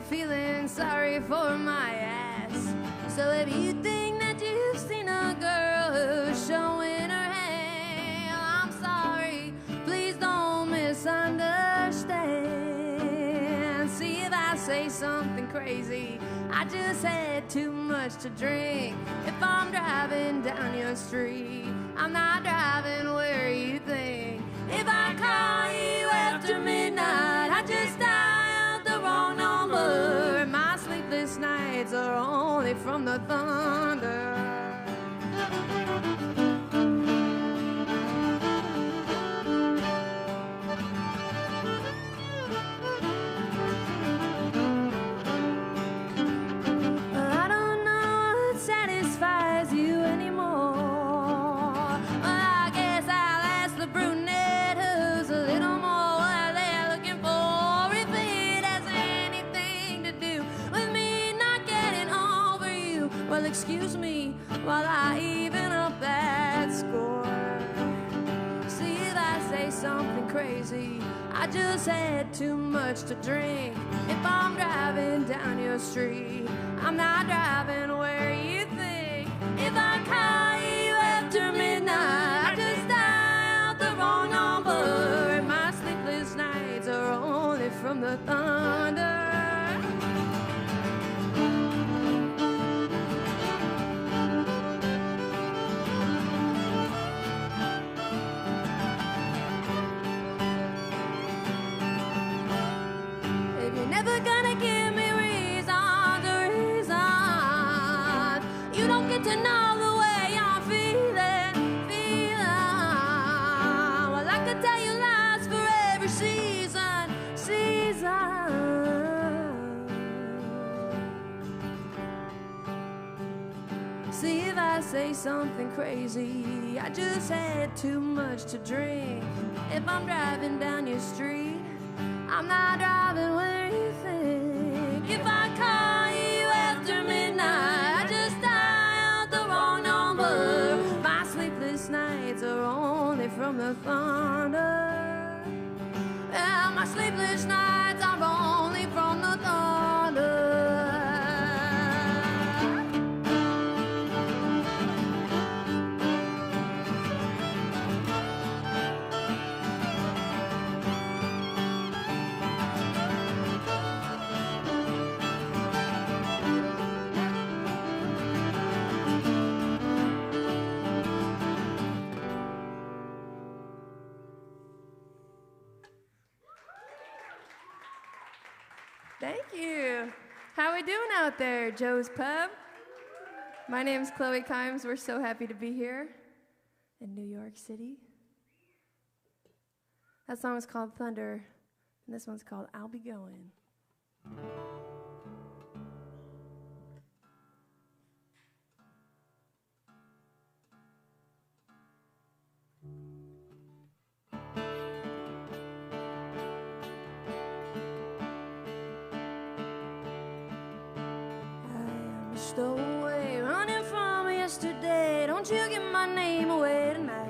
feeling sorry for my ass. So if you think that you've seen a girl who's showing her hand, I'm sorry, please don't misunderstand. See, if I say something crazy, I just had too much to drink. If I'm driving down your street, I'm not driving where you think. If I call you after midnight, I just dialed the wrong number. My sleepless nights are only from the thunder. I don't know what satisfies you anymore. I guess I'll ask the brunette who's a little more what they're looking for. If it has anything to do with me not getting over you, well, excuse me while I even up that score. See, if I say something crazy, I just had too much to drink. If I'm driving down your street, I'm not driving where you think. If I call you after midnight, I just dialed the wrong number. And my sleepless nights are only from the thunder. If you're never gonna give me reason, you don't get to know the way I'm feeling. Well, I could tell you lies for every season. See, if I say something crazy, I just had too much to drink. If I'm driving down your street, I'm not driving where you think. If I call you after midnight, I just dialed the wrong number. My sleepless nights are only from the thunder. Yeah, my sleepless nights are only from the thunder. Thank you. How we doing out there, Joe's Pub? My name's Chloe Kimes. We're so happy to be here in New York City. That song is called Thunder, and this one's called I'll Be Going. Stowaway, running from yesterday. Don't you get my name away tonight.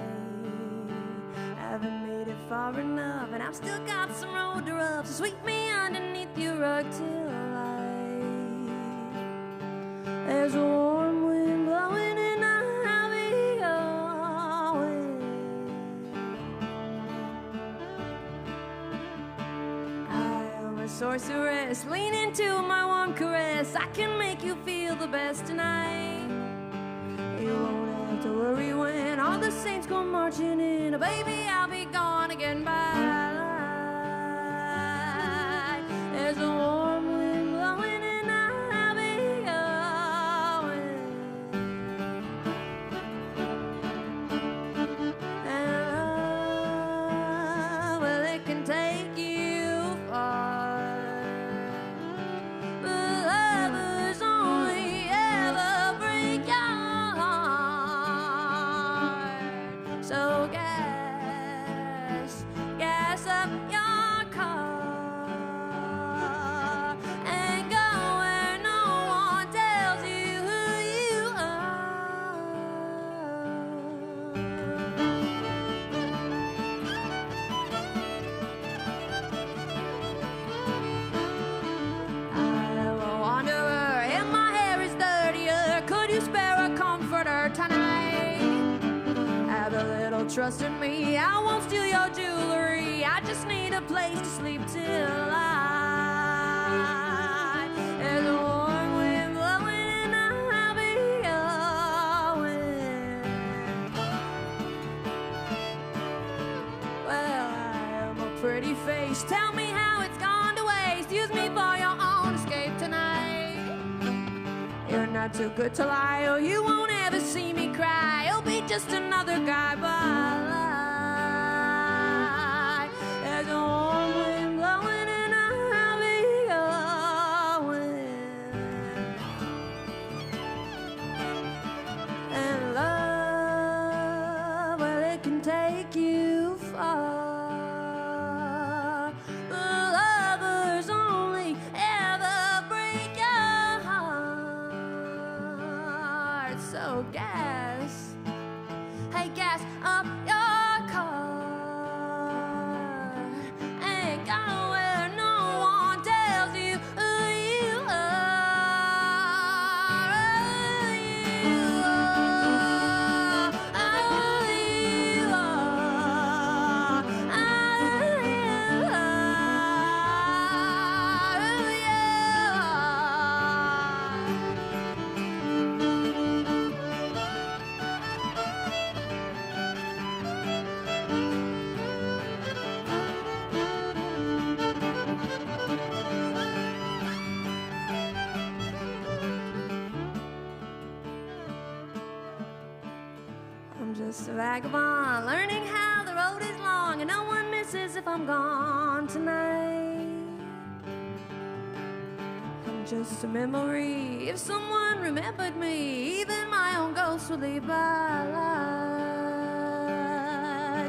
Haven't made it far enough, and I've still got some road to rub. So sweep me underneath your rug till light. There's a warm wind blowing, and I'll be going. I am a sorceress, lean into my warm caress. I can make you feel the best tonight. You won't have to worry when all the saints go marching in. Baby, I'll be gone again by light. There's a warm wind blowing and I'll be going. And love, well, it can take you far. So gas up your car. trust in me. I won't steal your jewelry. I just need a place to sleep till there's a warm wind blowing and I'll be going. Well, I am a pretty face. Tell me how it's gone to waste. Use me for your own escape tonight. You're not too good to lie, or you won't ever see me cry. You'll be just another guy by life. There's a warm wind blowing and I'll be going. And love, well, it can take you far. The lovers only ever break your heart. So gas, hey, gas up your car. Ain't going where no one tells you who you are. Who you are. Who you are. Who you are. Who you I'm just a vagabond, learning how the road is long, and no one misses if I'm gone tonight. I'm just a memory. If someone remembered me, even my own ghost would leave by light.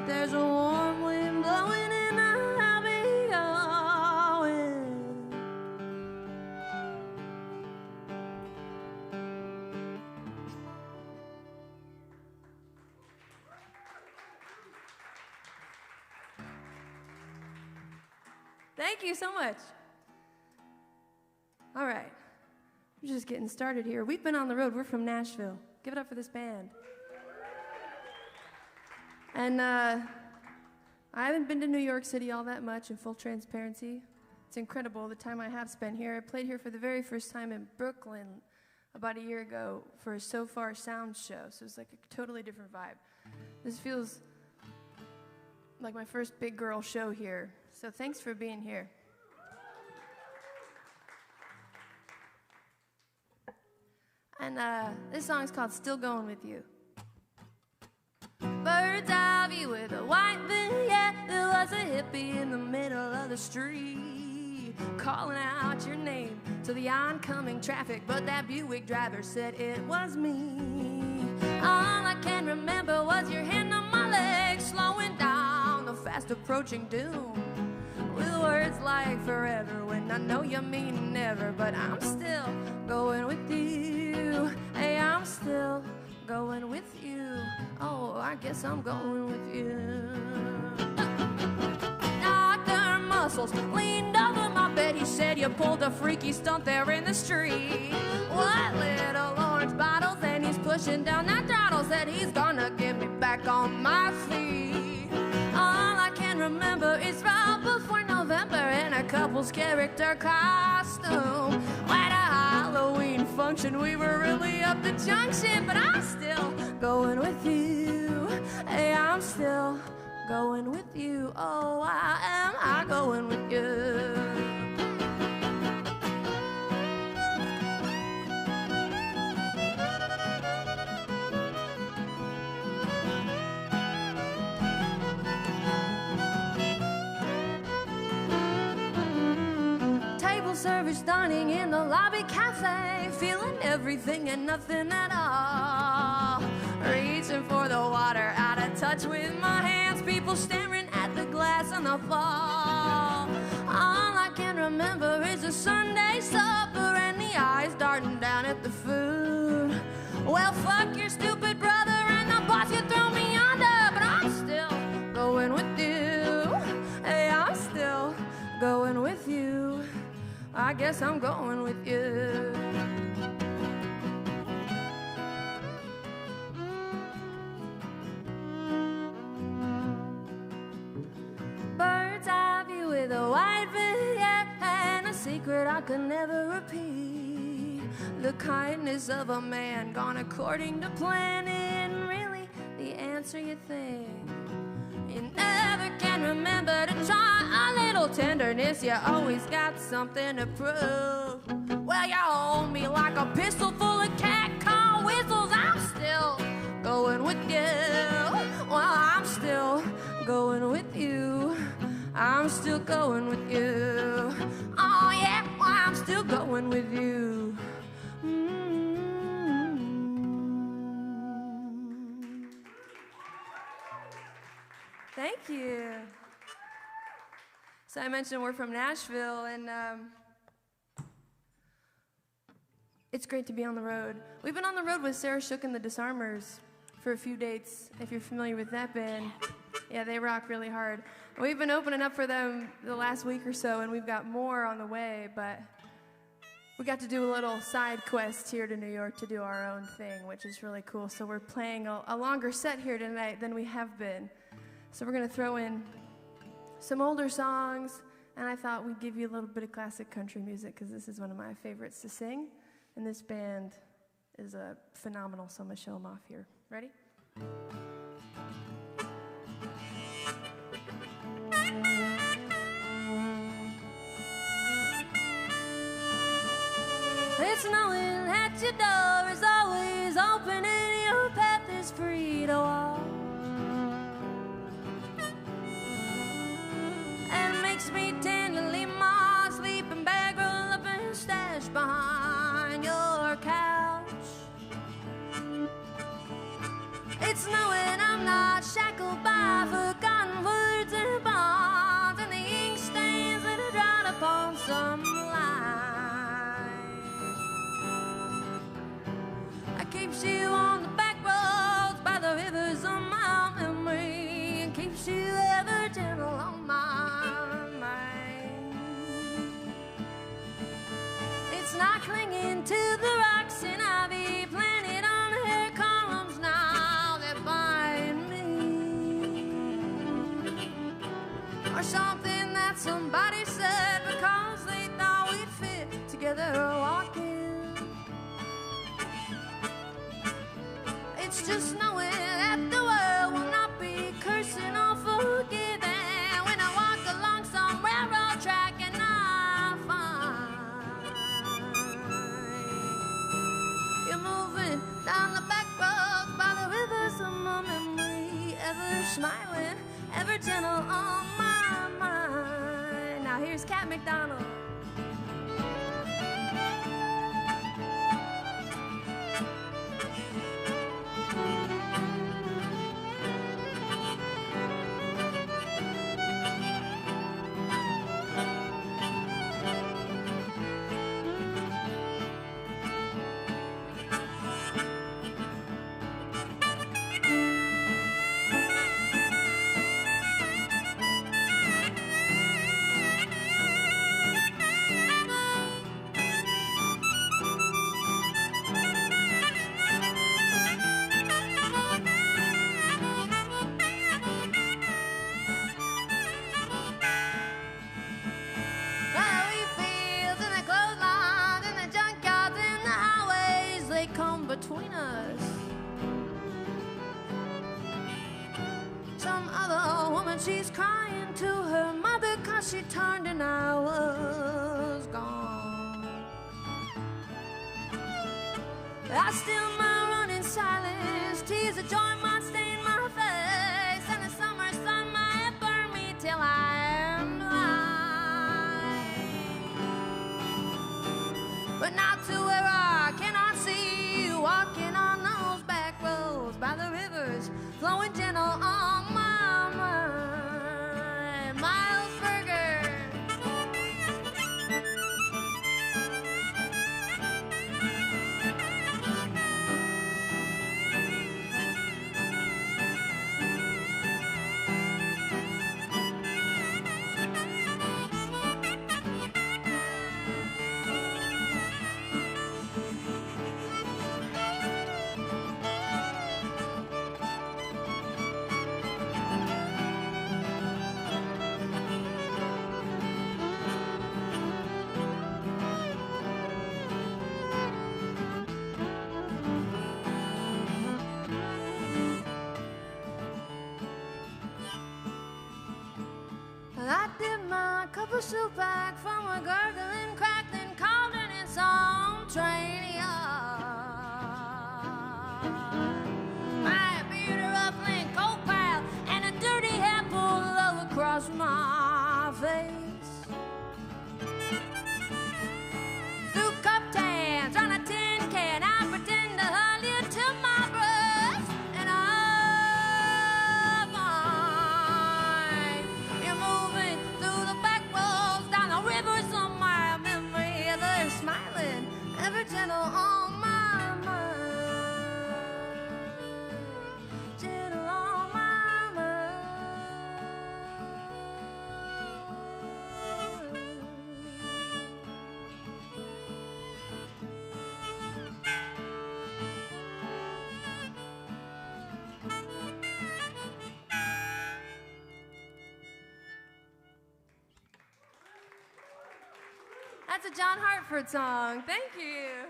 There's a warm wind blowing and I'll be going. Thank you so much. All right, we're just getting started here. We've been on the road. We're from Nashville. Give it up for this band. And I haven't been to New York City all that much, in full transparency. It's incredible the time I have spent here. I played here for the very first time in Brooklyn about a year ago for a So Far Sound show, so it's like a totally different vibe. This feels like my first big girl show here, so thanks for being here. And this song is called Still Going With You. Bird's eye view with a white vignette. There was a hippie in the middle of the street, calling out your name to the oncoming traffic, but that Buick driver said it was me. All I can remember was your hand on my leg, slowing down the fast approaching doom, with words like forever when I know you mean never. But I'm still going with you. Hey, I'm still going with you. Oh, I guess I'm going with you. Dr. Muscles leaned over my bed. He said you pulled a freaky stunt there in the street. What little orange bottles, and he's pushing down that throttle. Said he's gonna get me back on my feet. All I can remember is right before November in a couple's character costume. At a Halloween function, we were really up the junction, but I'm still going with you. Hey, I'm still going with you. Oh, I'm going with you. Service dining in the lobby cafe, feeling everything and nothing at all. Reaching for the water, out of touch with my hands. People staring at the glass on the fall. All I can remember is a Sunday supper and the eyes darting down at the food. Well, fuck your stupid brother and the boss, you throw me under, but I'm still going with you. Hey, I'm still going with you. I guess I'm going with you. secret I could never repeat. The kindness of a man gone according to plan isn't really the answer you think. You never can remember to try a little tenderness. You always got something to prove. Well, you hold me like a pistol full of cat call whistles. I'm still going with you. Well, I'm still going with you. I'm still going with you. Oh yeah, well, I'm still going with you. Thank you. So I mentioned we're from Nashville, and it's great to be on the road. We've been on the road with Sarah Shook and the Disarmers for a few dates, if you're familiar with that band. Yeah, they rock really hard. We've been opening up for them the last week or so, and we've got more on the way, but we got to do a little side quest here to New York to do our own thing, which is really cool. So we're playing a longer set here tonight than we have been. So we're going to throw in some older songs, and I thought we'd give you a little bit of classic country music because this is one of my favorites to sing, and this band is phenomenal, so I'm going to show them off here. Ready? It's knowing that your door is always open and your path is free to walk. And it makes me tenderly my sleeping bag roll up and stash behind your couch. It's knowing I'm not shackled by forgotten words and bonds and the ink stains that are dried upon some keeps you on the back roads by the rivers of my memory and keeps you ever gentle on my mind. It's not clinging to the rocks and ivy planted on hair columns now that bind me, or something that somebody said because they thought we'd fit together walking. It's just knowing that the world will not be cursing or forgiving when I walk along some railroad track and I find you're moving down the back roads by the rivers of my memory, ever smiling, ever gentle on my mind. Now here's Cat McDonald. Between us, some other woman, she's crying to her mother 'cause she turned and I was gone. I still might run in silence, tears of joy might stain my face, and the summer sun might burn me till I am blind. But not to where I cannot see you walking on those back roads by the rivers, flowing gentle on my mind. Miles Burger. Noodle soup back from a gurgling, crackling cauldron in some train yard. My beard, a ruffling coat pile, and a dirty hat pulled low across my face. Through cup tans on a tin can, I pretend to hug you to my breast, and I find you're moving through the back roads down the river somewhere. Memory, they're smiling, ever gentle on my mind, gentle on my mind. That's a John Hartford song. Thank you.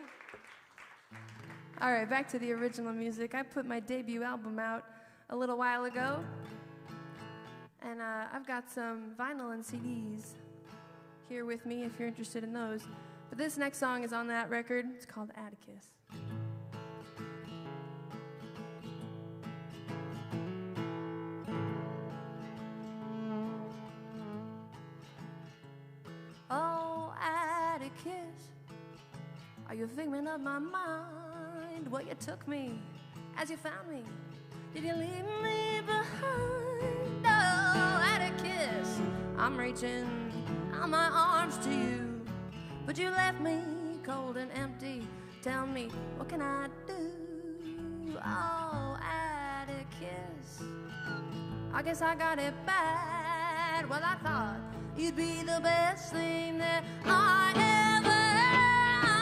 All right, back to the original music. I put my debut album out a little while ago, and I've got some vinyl and CDs here with me if you're interested in those. But this next song is on that record. It's called Atticus. Oh, Atticus, are you a figment of my mind? Well, you took me as you found me. Did you leave me behind? Oh, Atticus, I'm reaching out my arms to you, but you left me cold and empty. Tell me, what can I do? Oh, Atticus, I guess I got it bad. Well, I thought you'd be the best thing that I ever had.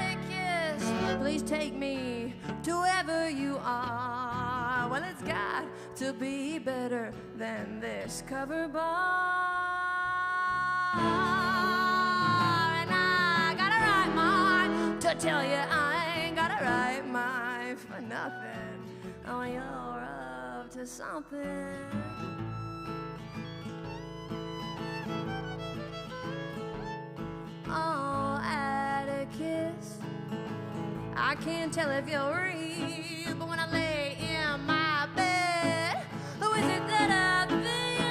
Atticus, please take me to wherever you are. Well, it's got to be better than this cover bar. And I got a right mind to tell you I ain't got a right mind for nothing. Oh, you're up to something. Oh, Atticus, I can't tell if you're real, but when I lay in my bed, who is it that I feel?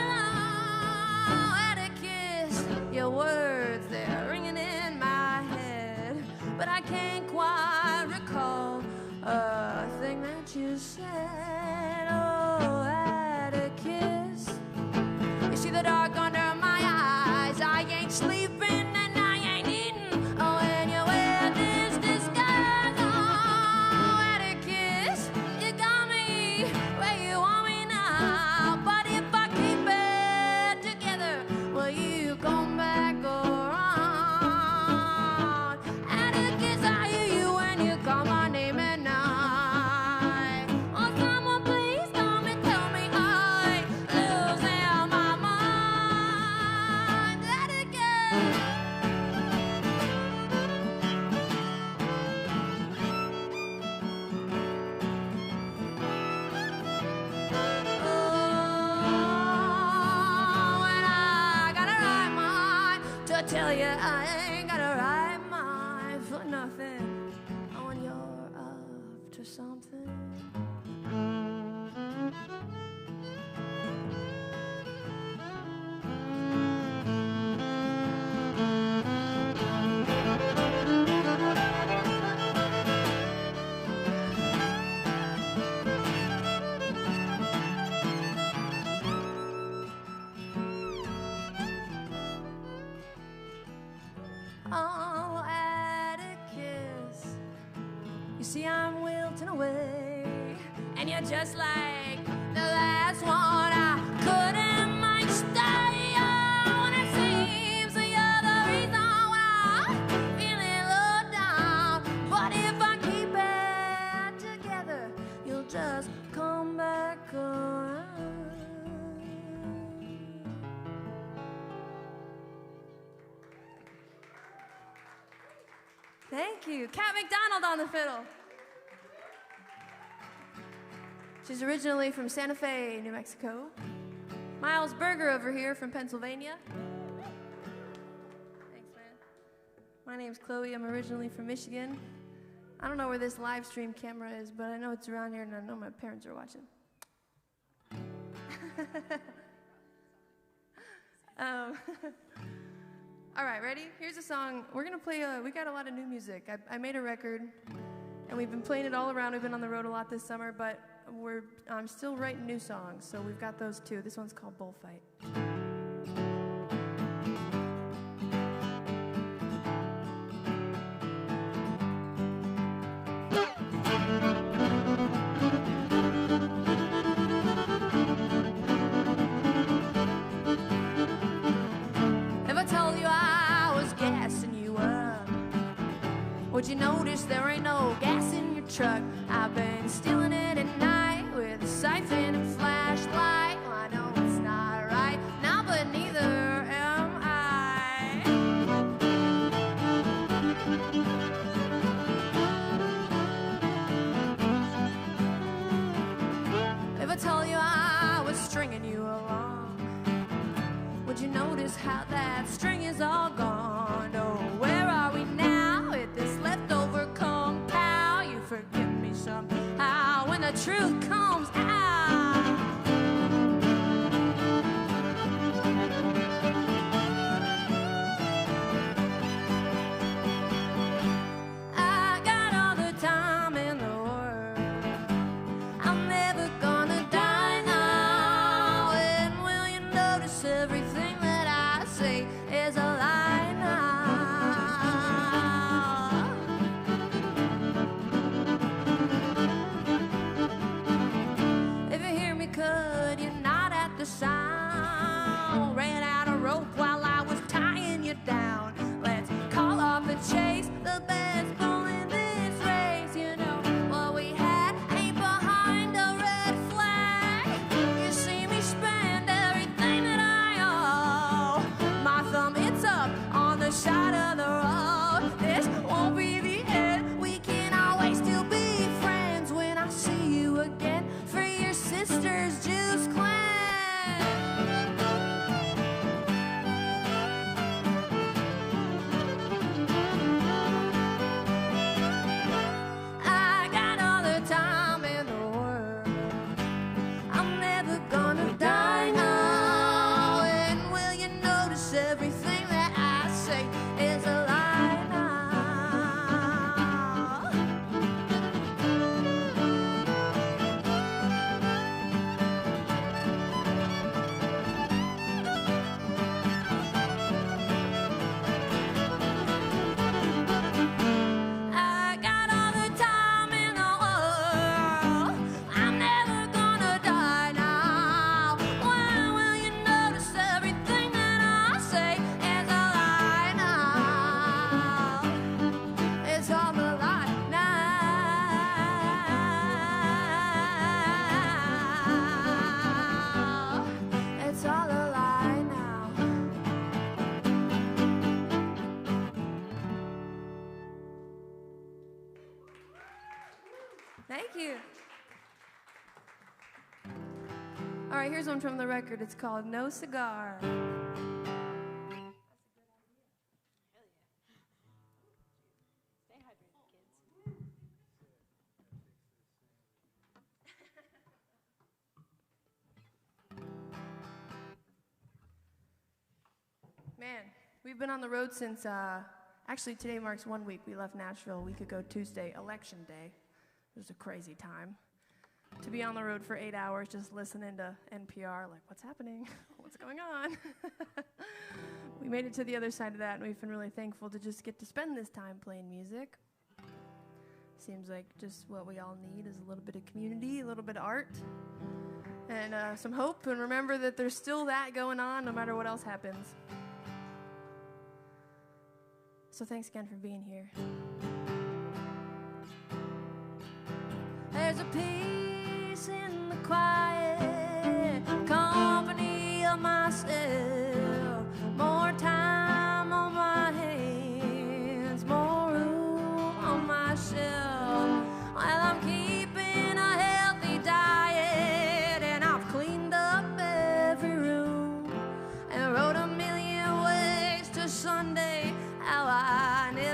Oh, Atticus, your words, they're ringing in my head, but I can't quite recall a thing that you said. Oh, Atticus, you see the dark under my eyes, I ain't sleeping. Tell you I ain't got a right mind for nothing. Oh, when you're up to something. Oh, Atticus, you see I'm wilting away, and you're just like the last one I couldn't mind stay. Oh, and it seems that you're the reason why I'm feeling low down. But if I keep it together, you'll just come back around. Thank you. Kat McDonald on the fiddle. She's originally from Santa Fe, New Mexico. Miles Berger over here from Pennsylvania. My name's Chloe. I'm originally from Michigan. I don't know where this live stream camera is, but I know it's around here, and I know my parents are watching. All right, ready? Here's a song. We're going to play, we got a lot of new music. I made a record, and we've been playing it all around. We've been on the road a lot this summer, but I'm still writing new songs, so we've got those too. This one's called Bullfight. Would you notice there ain't no gas in your truck? I've been stealing it at night with a siphon and flashlight. Well, I know it's not right now, but neither am I. If I told you I was stringing you along, would you notice how that string is all gone? Oh, where are we now with this leftover compound? You forgive me somehow when the truth comes out. I got all the time in the world. I'm never gonna die now. And will you notice everything that I say is a lie now? If you hear me, could you nod at the sound? Ran out of rope while I was tying you down. Let's call off the chase, the best bull in this race. You know what we had ain't behind a red flag. You see me spend everything that I owe. My thumb, it's up on the side of the road. This won't be the end. We can always still be friends when I see you again. Free your sister's juice cleanse. I got all the time in the world. I'm never gonna die now. And will you notice everything that I say is a lie now? I got all the time in the world. I'm never gonna die now. When will you notice everything that I say is a lie now? It's all a lie now. It's all a lie now. Thank you. All right, here's one from the record. It's called No Cigar. Man, we've been on the road since, actually today marks 1 week. We left Nashville a week ago Tuesday, election day. It was a crazy time. To be on the road for 8 hours just listening to NPR, like, what's happening? What's going on? We made it to the other side of that, and we've been really thankful to just get to spend this time playing music. Seems like just what we all need is a little bit of community, a little bit of art, and some hope, and remember that there's still that going on no matter what else happens. So thanks again for being here. There's a peace in the quiet company of myself. More time on my hands, more room on my shelf. While I'm keeping a healthy diet, and I've cleaned up every room and wrote a million ways to Sunday how I never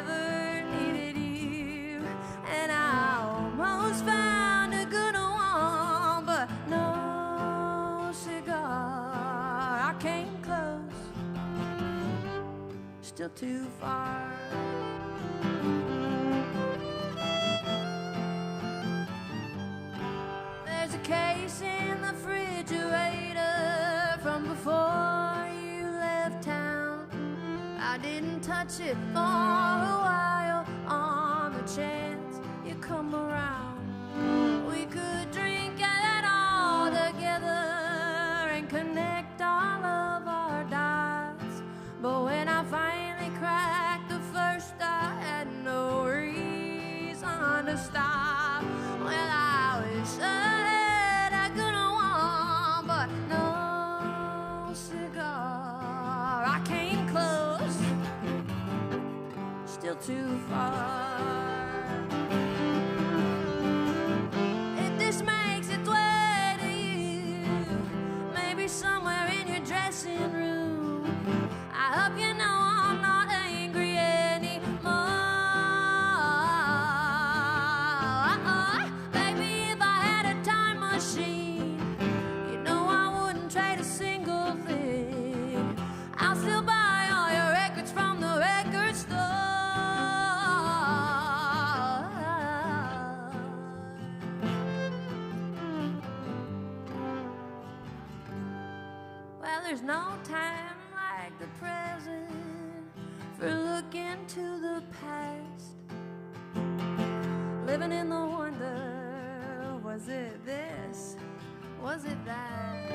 still too far. There's a case in the refrigerator from before you left town. I didn't touch it for a while on the chance you come around. We could drink it all together and connect all of our dots. But when I finally cracked the first, I had no reason to stop. Well, I wish I had a good one, but no cigar. I came close, still too far. If this makes its way to you, maybe somewhere in your dressing room, I hope you know I'm not angry anymore. Baby, if I had a time machine, you know I wouldn't trade a single thing. I'll still buy all your records from the record store. Well, there's no time like the present for looking to the past, living in the wonder, was it this, was it that?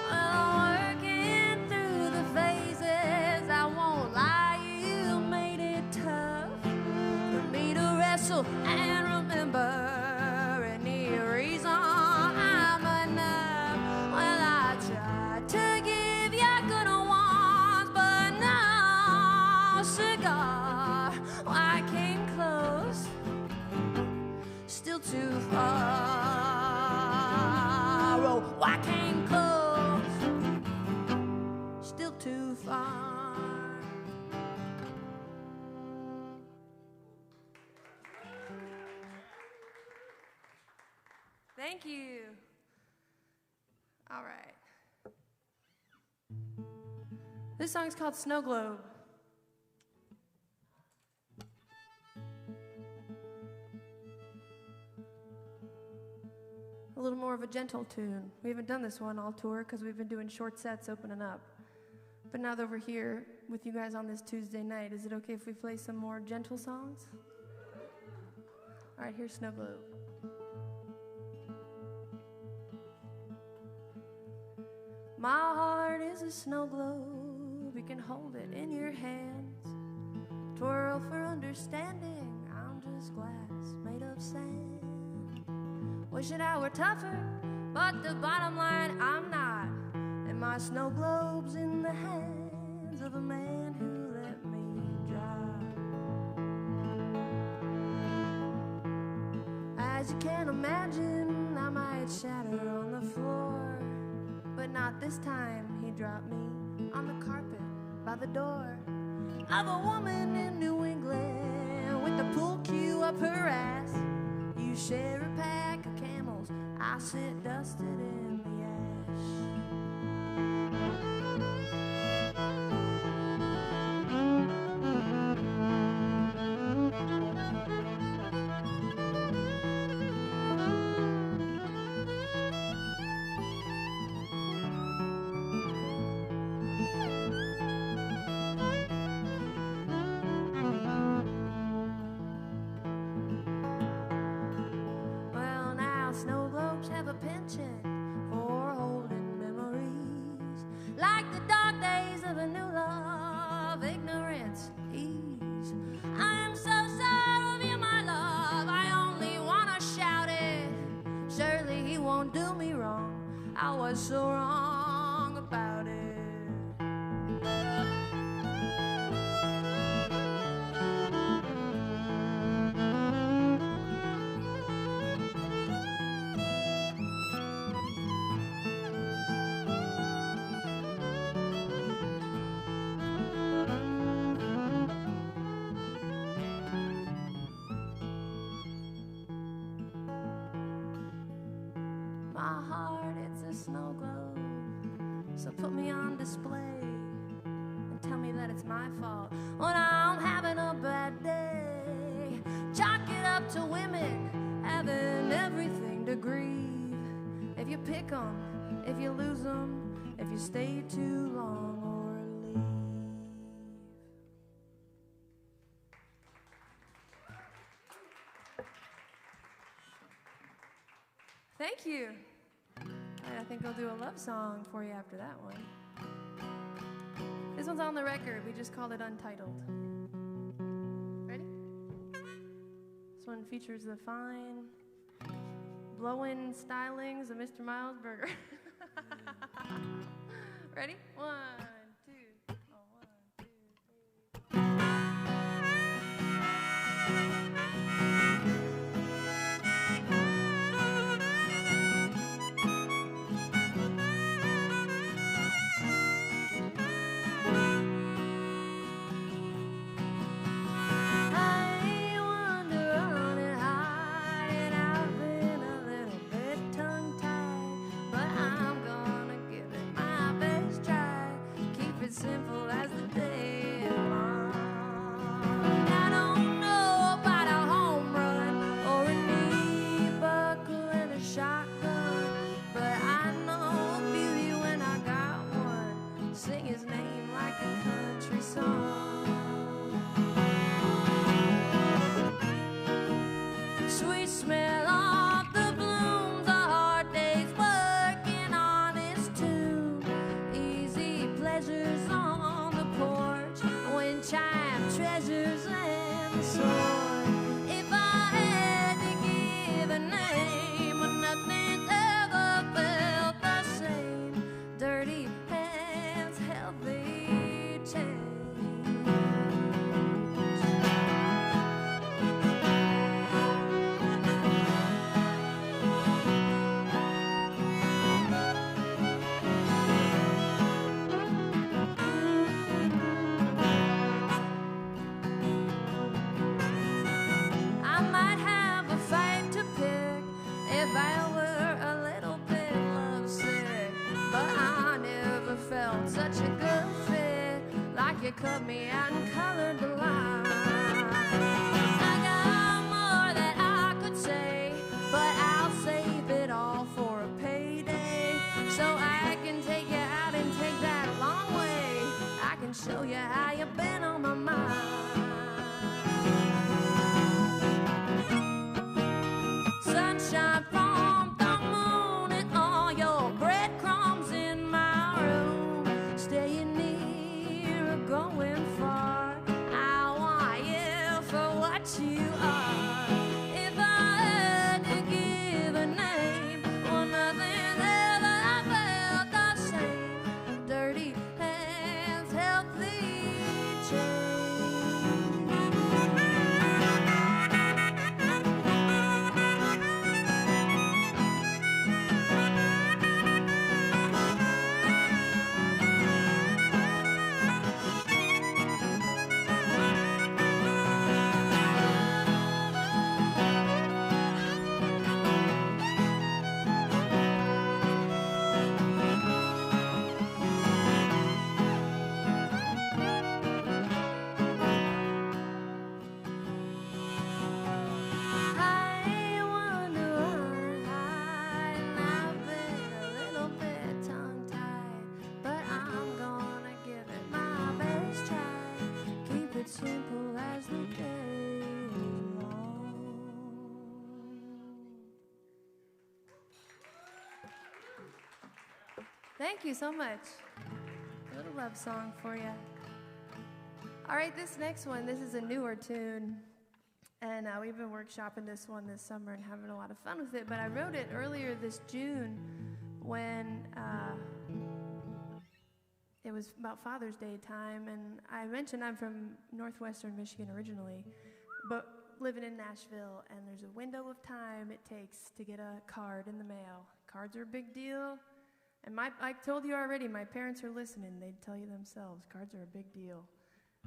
Well, working through the phases, I won't lie, you made it tough for me to wrestle and remember any reason I'm enough. Well, I tried to give you good ones, but no cigar. Well, I came close, still too far. Oh, I came close, still too far. Thank you. All right. This song's called Snow Globe. A little more of a gentle tune. We haven't done this one all tour because we've been doing short sets opening up. But now that we're here with you guys on this Tuesday night, is it okay if we play some more gentle songs? All right, here's Snow Globe. My heart is a snow globe, you can hold it in your hands. Twirl for understanding, I'm just glass made of sand. Wishing I were tougher, but the bottom line, I'm not. And my snow globe's in the hands of a man who let me drive. As you can imagine, I might shatter on the floor, but not this time. He dropped me on the carpet by the door of a woman in New England with the pool cue up her ass. You share a pack of camels, I sit dusted in the ash. Snow globes have a penchant for holding memories, like the dark days of a new love, ignorance, ease. I am so sorry of you, my love, I only want to shout it. Surely he won't do me wrong, I was so wrong about it. My heart, it's a snow globe, so put me on display and tell me that it's my fault when I'm having a bad day. Chalk it up to women having everything to grieve. If you pick 'em, if you lose 'em, if you stay too long or leave. Thank you. I think I'll do a love song for you after that one. This one's on the record. We just called it Untitled. Ready? This one features the fine blow-in stylings of Mr. Miles Berger. Ready? 1, 2. Oh, 1, 2, 3. Simple as the day long. I don't know about a home run or a knee buckle and a shotgun, but I know beauty when I got one. Sing his name like a country song. Sweet smell of the blooms, a hard day's working on his tune. Easy pleasures on the porch, wind chime, treasures and the sword. If I had to give a name, but nothing's ever felt the same. Dirty hands, healthy change. I might have a fight to pick if I were a little bit lovesick, but I never felt such a good fit, like you cut me out and colored the line. I got more that I could say, but I'll save it all for a payday, so I can take you out and take that a long way. I can show you how you've been on my mind. Sunshine from the moon and all your breadcrumbs in my room. Staying near or going far, I want you for what you are. If I had to give a name, well, nothing ever felt the same. Dirty hands, healthy change. I wonder on high, and I've been a little bit tongue-tied, but I'm gonna give it my best try. Keep it simple as the day is long. Thank you so much. A little love song for you. All right, this next one, this is a newer tune. And we've been workshopping this one this summer and having a lot of fun with it. But I wrote it earlier this June when it was about Father's Day time. And I mentioned I'm from northwestern Michigan originally, but living in Nashville. And there's a window of time it takes to get a card in the mail. Cards are a big deal. And I told you already, my parents are listening. They'd tell you themselves, cards are a big deal.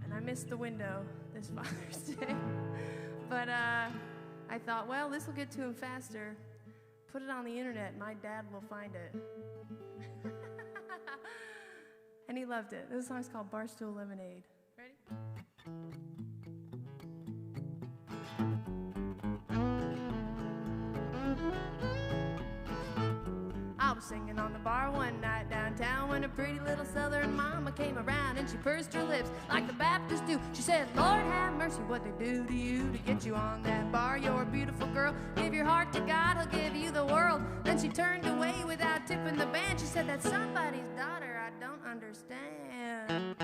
And I missed the window this Father's Day. But I thought, well, this will get to him faster. Put it on the internet. My dad will find it. And he loved it. This song's called Barstool Lemonade. Ready? I was singing on the bar one night downtown when a pretty little southern mama came around and she pursed her lips like the Baptists do. She said, Lord have mercy, what they do to you to get you on that bar. You're a beautiful girl, give your heart to God, he'll give you the world. Then she turned away without tipping the band. She said, that's somebody's daughter, I don't understand.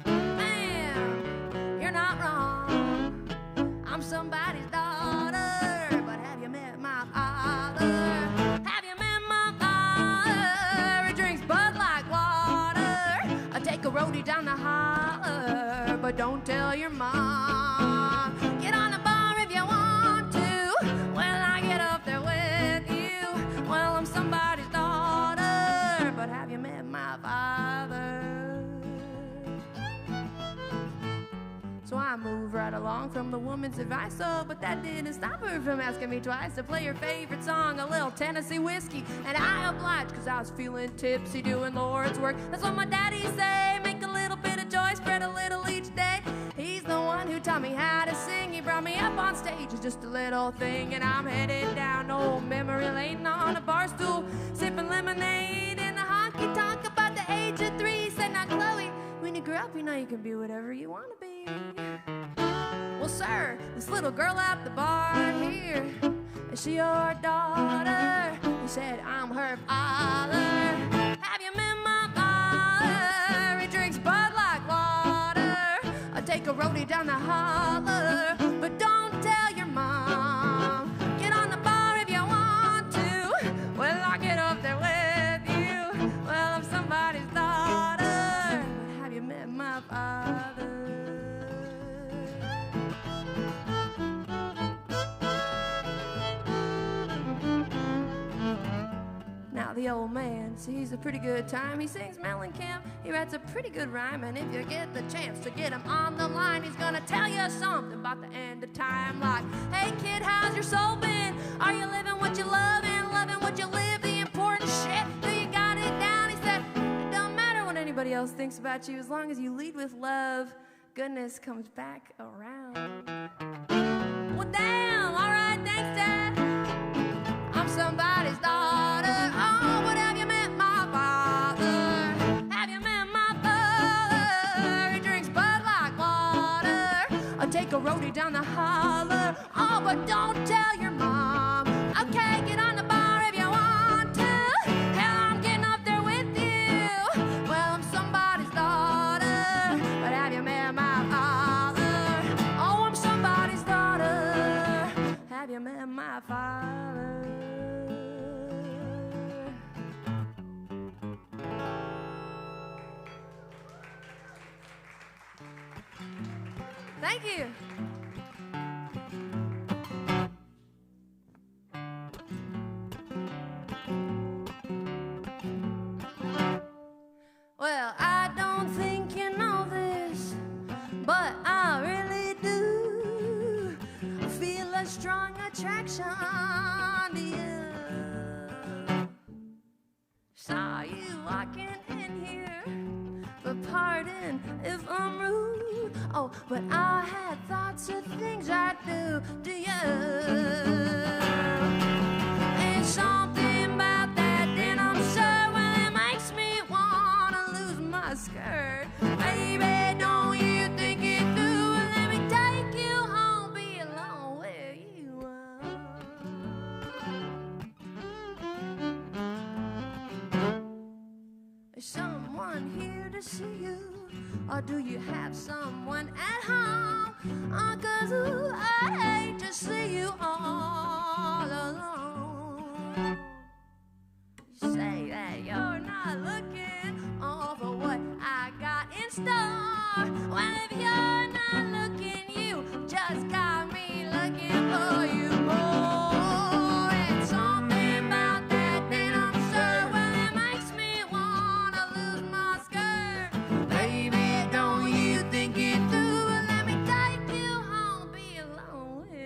Ma'am, you're not wrong, I'm somebody's daughter, but have you met my father? Have you met my father? He drinks Bud like water. I take a roadie down the holler, but don't tell your mom. Get on the bar if you want to. Well, I get up there with you. Well, I'm somebody's daughter, but have you met my father? So I moved right along from the woman's advice, oh, but that didn't stop her from asking me twice to play her favorite song, a little Tennessee whiskey. And I obliged, cause I was feeling tipsy doing Lord's work. That's what my daddy say, make a little bit of joy, spread a little each day. He's the one who taught me how to sing. He brought me up on stage as just a little thing, and I'm headed down old memory lane on a bar stool, sipping lemonade in the honky tonk about the age of 3. He said, now Chloe, when you grow up, you know you can be whatever you want to be. Well, sir, this little girl at the bar here, is she your daughter? He said, I'm her father. Have you met my father? He drinks Bud like water. I take a roadie down the holler, but don't tell your mom. Get on the bar if you want to. Well, I get up there with you. Well, I'm somebody's daughter. Have you met my father? Now the old man sees a pretty good time. He sings Mellencamp, he writes a pretty good rhyme. And if you get the chance to get him on the line, he's gonna tell you something about the end of time. Like, hey kid, how's your soul been? Are you living what you love and loving what you live? The important shit, do you got it down? He said, it don't matter what anybody else thinks about you, as long as you lead with love, goodness comes back around. Well damn, alright, thanks Dad. I'm somebody's daughter. Oh, but have you met my father? Have you met my father? He drinks Bud like water. I take a roadie down the holler. Oh, but don't tell your mom. Okay, get on the bar if you want to. Hell, I'm getting up there with you. Well, I'm somebody's daughter, but have you met my father? Oh, I'm somebody's daughter. Have you met my father? Thank you. Well, I don't think you know this, but I really do feel a strong attraction to you. Saw you walking in here, but pardon if I'm rude. Oh, but I had thoughts of things I'd do to you. And something about that denim shirt, well, it makes me wanna lose my skirt. Baby, don't you think it through? Let me take you home, be alone where you are. Is someone here to see you? Or do you have someone at home? Oh, 'cause ooh, I hate to see you all alone. You say that you're not looking for what I got in store. Well, if you're not looking, you just got me looking for you more. And something about that denim shirt, well, it makes me wanna lose my skirt. Baby, don't you think it through? Let me take you home, be alone with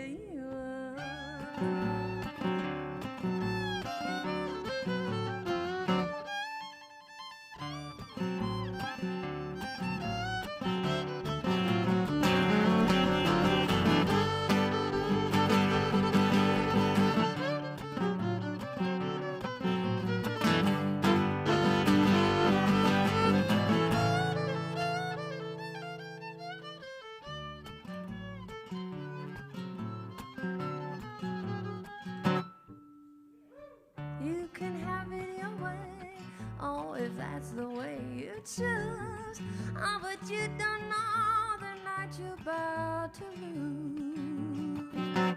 choose. Oh, but you don't know the night you're about to lose.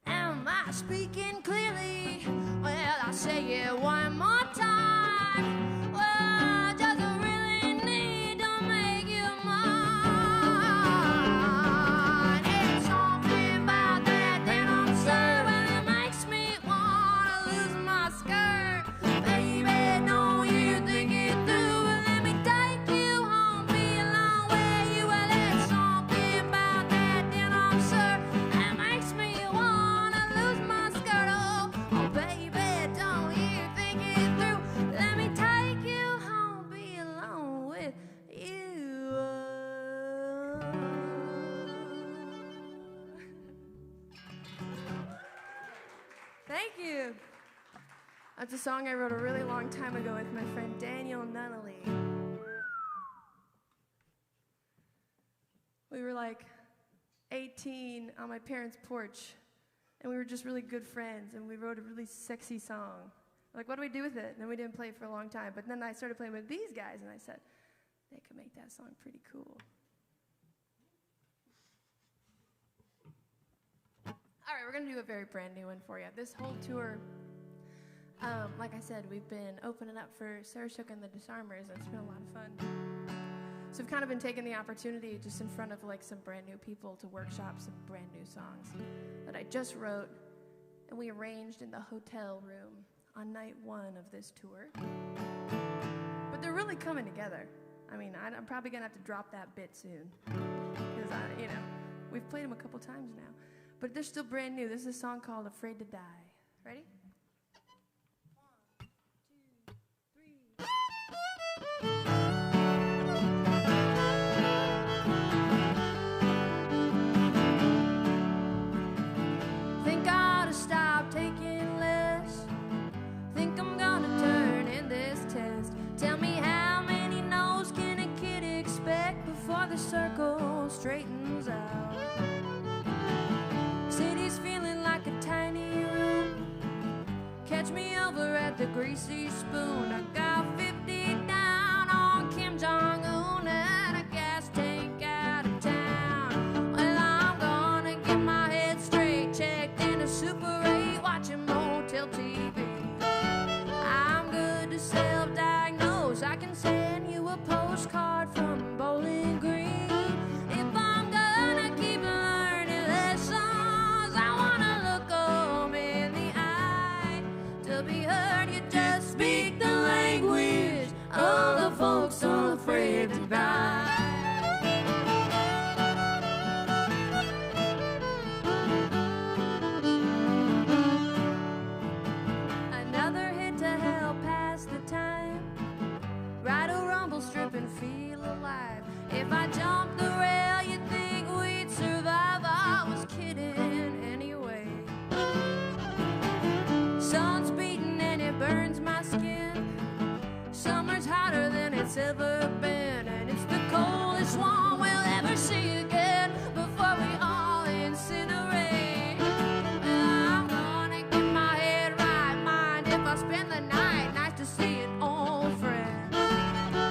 Am I speaking clearly? Well, I'll say it one more time. Well, I just really need to make you mine. It's something about that I'm sure. Well, it makes me wanna lose my skirt. Baby, don't you think it through? Well, let me take you home, be alone with you. Well, it's something about that I'm sure. That makes me wanna lose my skirt. Oh, baby, don't you think it through? Let me take you home, be alone with you. Thank you. That's a song I wrote a really long time ago with my friend Daniel Nunnally. We were like 18 on my parents' porch, and we were just really good friends, and we wrote a really sexy song. Like, what do we do with it? And then we didn't play it for a long time, but then I started playing with these guys, and I said, they could make that song pretty cool. All right, we're going to do a very brand new one for you. This whole tour, like I said, we've been opening up for Sarah Shook and the Disarmers, and it's been a lot of fun. So we've kind of been taking the opportunity just in front of like some brand new people to workshop some brand new songs that I just wrote and we arranged in the hotel room on night one of this tour. But they're really coming together. I mean, I'm probably going to have to drop that bit soon because, we've played them a couple times now. But they're still brand new. This is a song called Afraid to Die. Ready? 1, 2, 3. Think I ought to stop taking less. Think I'm gonna turn in this test. Tell me how many no's can a kid expect before the circle straightens out? City's feeling like a tiny room. Catch me over at the Greasy Spoon. I got 50 down on Kim Jong-un and a gas tank out of town. Well, I'm gonna get my head straight, checked in a Super 8, watching Motel TV. I'm good to self-diagnose. I can send you a postcard from Bowling Green. If I'm gonna keep learning lessons, I wanna look 'em in the eye. To be heard, you just speak the language of the folks all afraid to die. Another hit to help pass the time. Ride a rumble strip and feel alive. If I jumped the rail, you'd think we'd survive. I was kidding anyway. Sun's beating and it burns my skin. Summer's hotter than it's ever been, and it's the coldest one we'll ever see again before we all incinerate. Well, I'm gonna get my head right. Mind if I spend the night? Nice to see an old friend.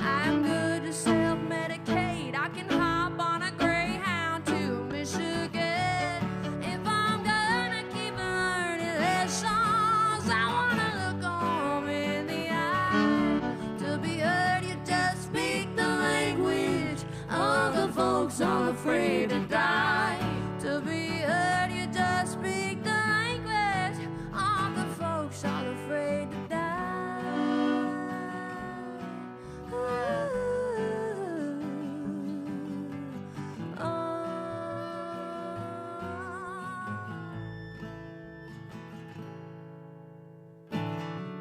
I'm good to self-medicate. I can hop on a Greyhound to Michigan. If I'm gonna keep learning lessons, I wanna look 'em in the eye. To be heard, you just speak the language of the folks all afraid to die. To be heard, you just speak the language of the folks all afraid to die.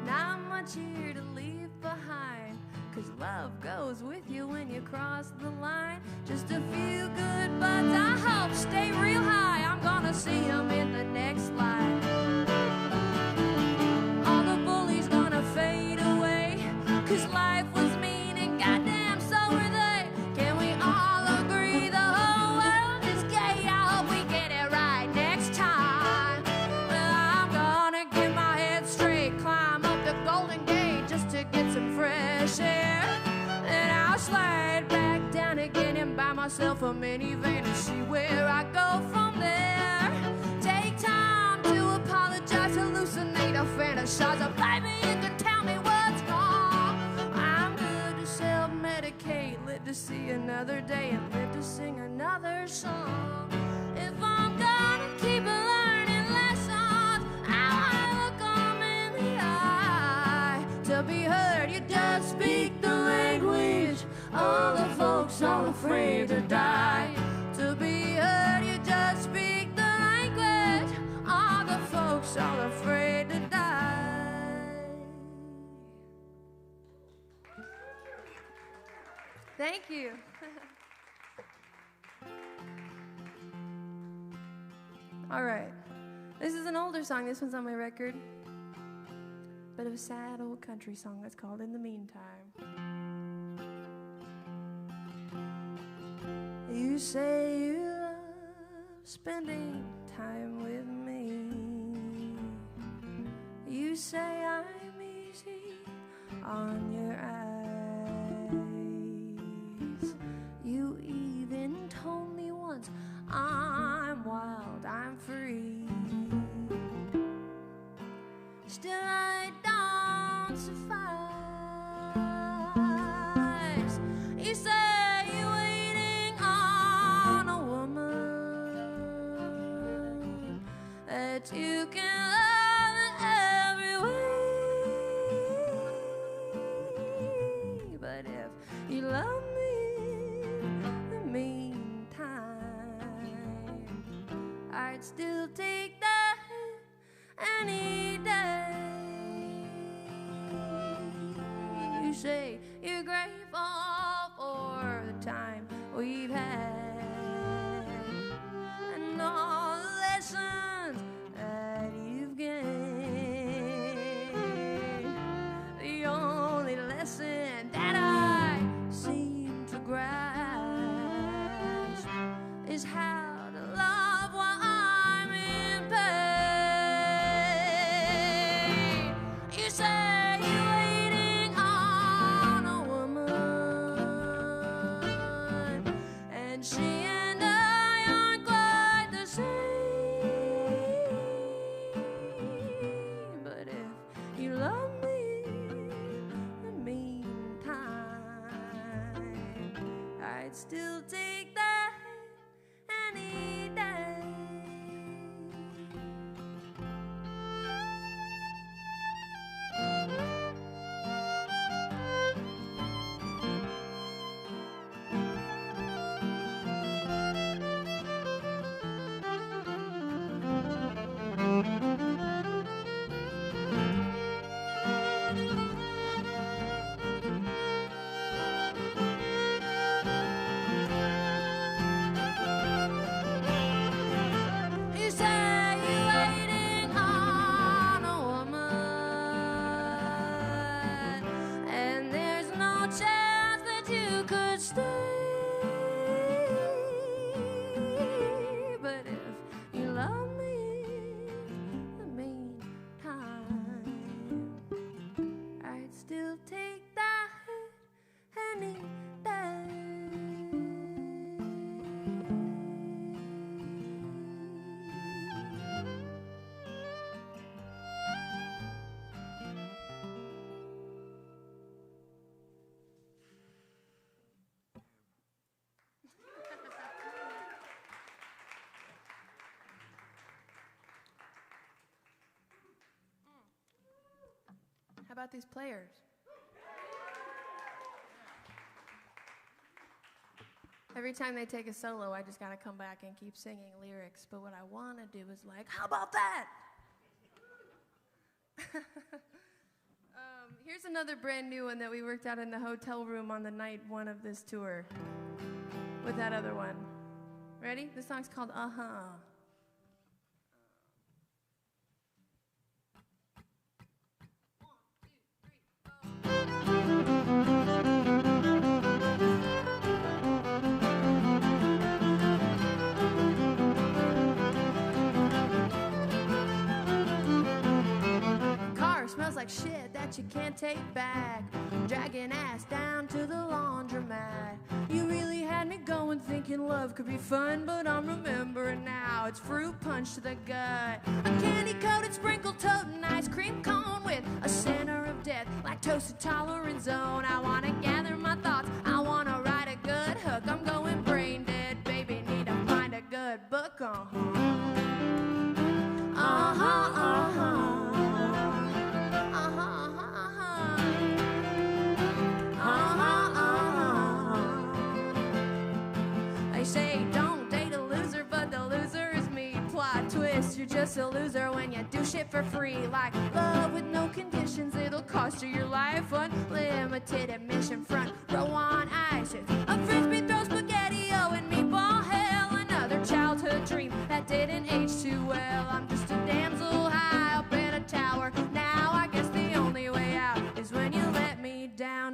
Not much here to leave behind, 'cause love goes with you when you cross the line. Just a few good buds, I hope, stay real high. I'm gonna see 'em in the next life. All the bullies gonna fade away, 'cause life was mean and goddamn so were they. Can we all agree the whole world is gay? I hope we get it right next time. Well, I'm gonna get my head straight, climb up the Golden Gate just to get some fresh air. a minivan and see where I go from there. Take time to apologize, hallucinate, or fantasize. Baby, you can tell me what's wrong. I'm good to self-medicate, live to see another day, and live to sing another song. If I'm gonna keep learning lessons, I wanna look 'em in the eye. To be heard, you just speak the language. All the folks all afraid to die. To be heard, you just speak the language. All the folks all afraid to die. Thank you. All right. This is an older song. This one's on my record. Bit of a sad old country song that's called In the Meantime. You say you love spending time with me. You say I'm easy on your eyes. You even told me once I'm wild, I'm free. Still I don't suffice. You say you're waiting on a woman that you can love in every way. But if you love me in the meantime, I'd still take that any day. You say you're grateful for the time we've had and all the lessons that you've gained. The only lesson that I seem to grasp is how to love while I'm in pain. You say you're waiting on a woman, and she and I aren't quite the same. But if you love me in the meantime, I'd still take that any day. You say you're waiting on a woman, and there's no chance that you could stay. But if you love me in the meantime, I'd still take that any day. How about these players? Every time they take a solo, I just gotta come back and keep singing lyrics. But what I wanna do is like, how about that? Here's another brand new one that we worked out in the hotel room on the night one of this tour with that other one. Ready? This song's called Uh-huh. smells like shit that you can't take back. Dragging ass down to the laundromat. You really had me going thinking love could be fun, but I'm remembering now it's fruit punch to the gut. A candy-coated sprinkle toting ice cream cone with a center of death, lactose intolerant zone. I wanna gather my thoughts, I wanna write a good hook. I'm going brain dead, baby, need to find a good book. They say don't date a loser, but the loser is me. Plot twist, you're just a loser when you do shit for free. Like love with no conditions, it'll cost you your life. Unlimited admission, front row on ice. A frisbee throw spaghetti-o and meatball hell. Another childhood dream that didn't age too well. I'm just a damsel high up in a tower. Now I guess the only way out is when you let me down.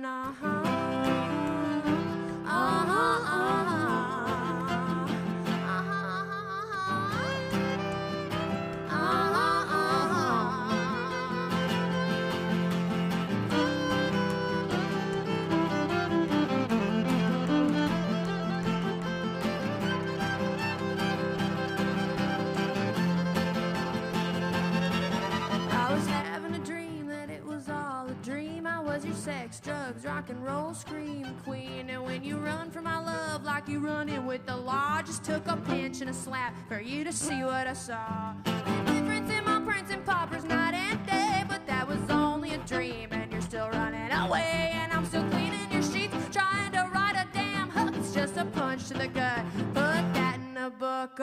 Sex, drugs, rock and roll, scream queen. And when you run for my love like you run in with the law, just took a pinch and a slap for you to see what I saw. The difference in my prince and paupers night and day, but that was only a dream. And you're still running away, and I'm still cleaning your sheets, trying to write a damn hook. It's just a punch to the gut, put that in a book.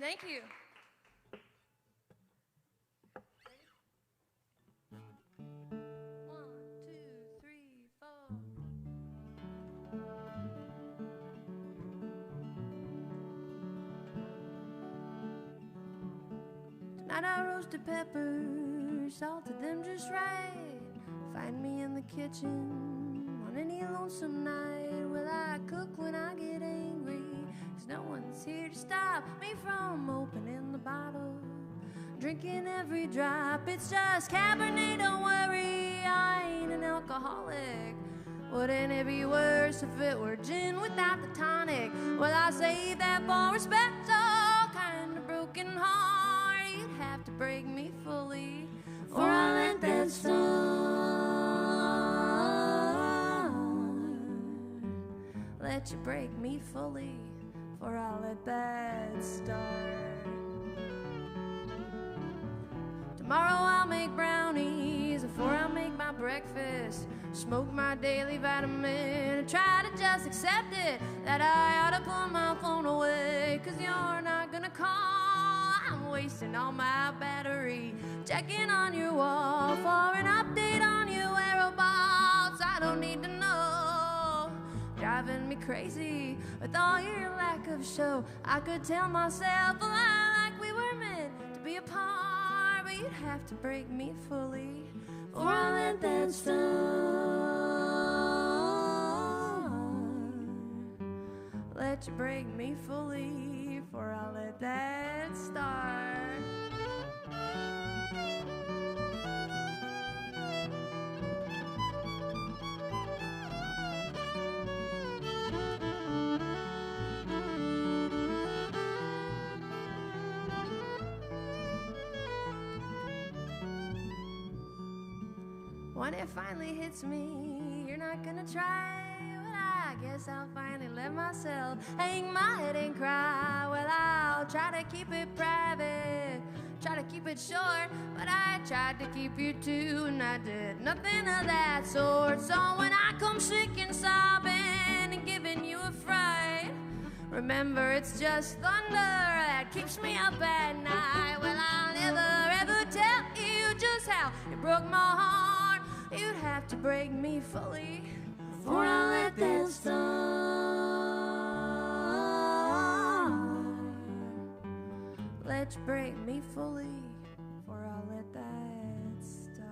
Thank you. One, two, three, four. Tonight I roasted peppers, salted them just right. Find me in the kitchen on any lonesome night. Will I cook when I get angry? 'Cause no one's here to stop me from opening the bottle, drinking every drop. It's just Cabernet, don't worry, I ain't an alcoholic. Wouldn't it be worse if it were gin without the tonic? Well, I save that for respect, so kind of broken heart. You'd have to break me fully, or I let that start. Let you break me fully, or I'll let that start. Tomorrow I'll make brownies before I make my breakfast. Smoke my daily vitamin and try to just accept it, that I ought to put my phone away. 'Cause you're not gonna call, I'm wasting all my battery checking on your wall for an update on your whereabouts. I don't need to know, driving me crazy with all your lack of show. I could tell myself a lie like we were meant to be apart, but you'd have to break me fully, or I let that start. Let you break me fully, for I'll let that start. When it finally hits me, you're not gonna try. Well, I guess I'll finally let myself hang my head and cry. Well, I'll try to keep it private, try to keep it short, but I tried to keep you too, and I did nothing of that sort. So when I come sick and sobbing and giving you a fright, remember it's just thunder that keeps me up at night. Well, I'll never ever tell you just how you broke my heart. You'd have to break me fully before I let that start. Let's break me fully before I let that start.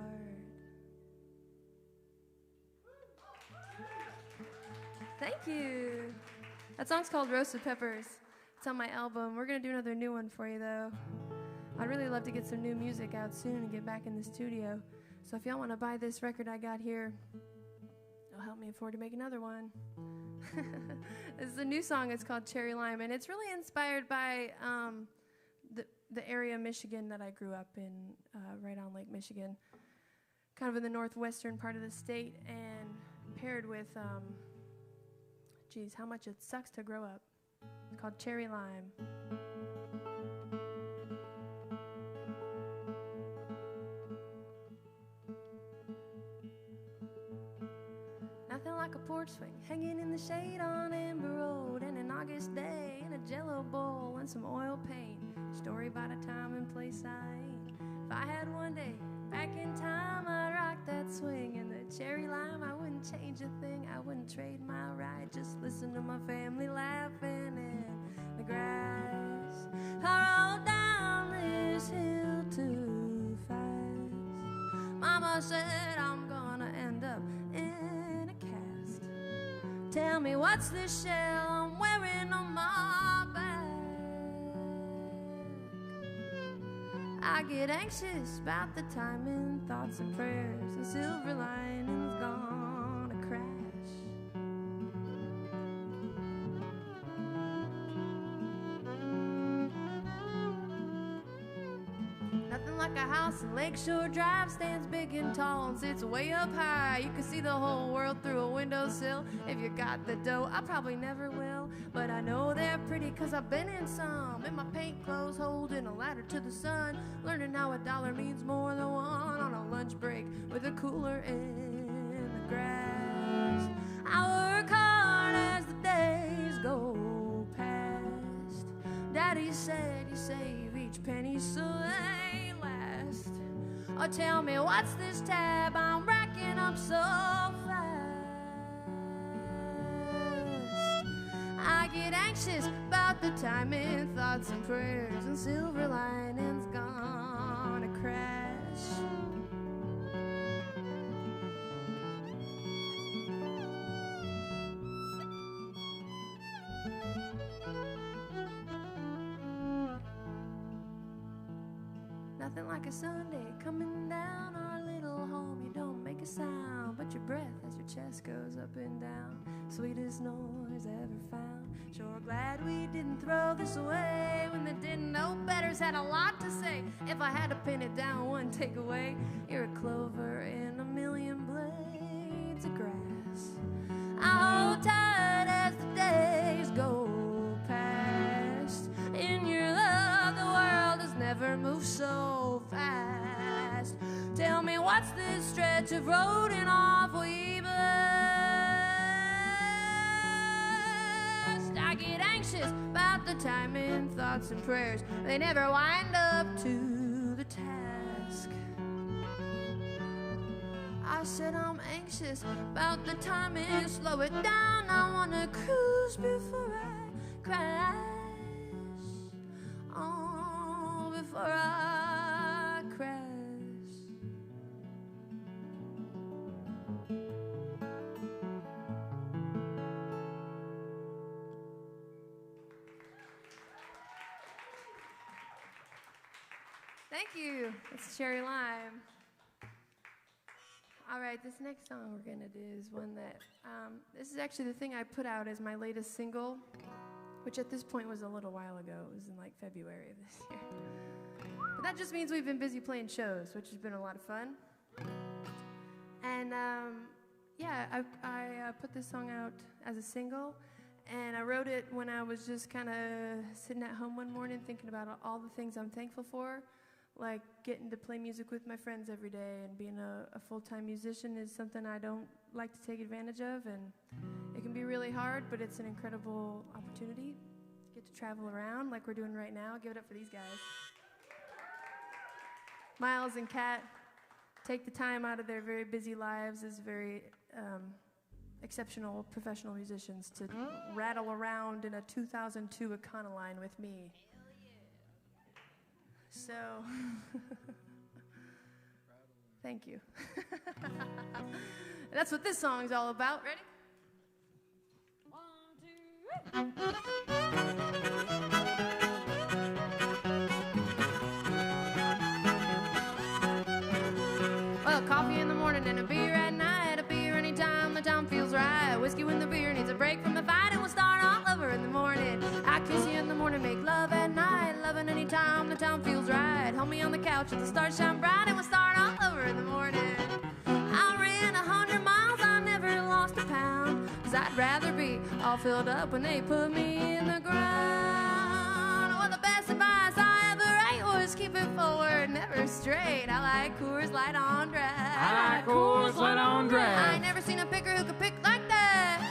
Thank you. That song's called Roasted Peppers. It's on my album. We're gonna do another new one for you though. I'd really love to get some new music out soon and get back in the studio. So if y'all want to buy this record I got here, it'll help me afford to make another one. This is a new song. It's called Cherry Lime, and it's really inspired by the area of Michigan that I grew up in, right on Lake Michigan, kind of in the northwestern part of the state, and paired with, geez, how much it sucks to grow up. It's called Cherry Lime. Nothing like a porch swing, hanging in the shade on Amber Road, and an August day, and a Jello bowl, and some oil paint. Story about a time and place I ain't. If I had one day back in time, I'd rock that swing. And the cherry lime, I wouldn't change a thing. I wouldn't trade my ride. Just listen to my family laughing in the grass. I rolled down this hill too fast. Mama said I'm gonna end up in a cast. Tell me what's this shell I'm wearing on my back? I get anxious about the timing, thoughts and prayers, and silver linings gonna crash. Nothing like a house in Lakeshore Drive, stands big and tall and sits way up high. You can see the whole world through a windowsill. If you got the dough, I probably never will, but I know they're pretty cause I've been in some. In my paint clothes, holding a ladder to the sun, learning how a dollar means more than one on a lunch break with a cooler in the grass. I work hard as the days go past. Daddy said you save each penny so they last. Oh, tell me what's this tab I'm racking up so fast? I get anxious about the timing, thoughts and prayers, and silver linings gonna crash. Nothing like a Sunday coming down our little home. You don't make a sound but your breath as your chest goes up and down. Sweetest noise ever found. Sure glad we didn't throw this away when they didn't know better's had a lot to say. If I had to pin it down, one takeaway: you're a clover in a million blades of grass. I hold tight as the days go past. In your love, the world has never moved so fast. Tell me what's this stretch of road in awful evil? I get anxious about the timing, thoughts and prayers, they never wind up to the task. I said I'm anxious about the timing, slow it down, I wanna cruise before I crash. Oh, before I crash. Thank you. It's Cherry Lime. All right, this next song we're gonna do is one that, this is actually the thing I put out as my latest single, which at this point was a little while ago. It was in like February of this year. But that just means we've been busy playing shows, which has been a lot of fun. And yeah, I put this song out as a single, and I wrote it when I was just kind of sitting at home one morning thinking about all the things I'm thankful for, like getting to play music with my friends every day, and being a full-time musician is something I don't like to take advantage of, and it can be really hard, but it's an incredible opportunity to get to travel around like we're doing right now. Give it up for these guys. Miles and Kat take the time out of their very busy lives as very exceptional professional musicians to rattle around in a 2002 Econoline with me. So, thank you. That's what this song's all about. Ready? 1, 2, 3. Well, coffee in the morning and a beer at night. A beer anytime the time feels right. Whiskey when the beer needs a break from the fight, and we'll start all over in the morning. I kiss you in the morning, make love at night. Loving anytime the time feels right. Hold me on the couch with the stars shine bright, and we'll start all over in the morning. I ran 100 miles, I never lost a pound, 'cause I'd rather be all filled up when they put me in the ground. Well, the best advice I ever ate was keep it forward, never straight. I like Coors Light on draft. I like Coors Light on draft. I ain't never seen a picker who could pick like that.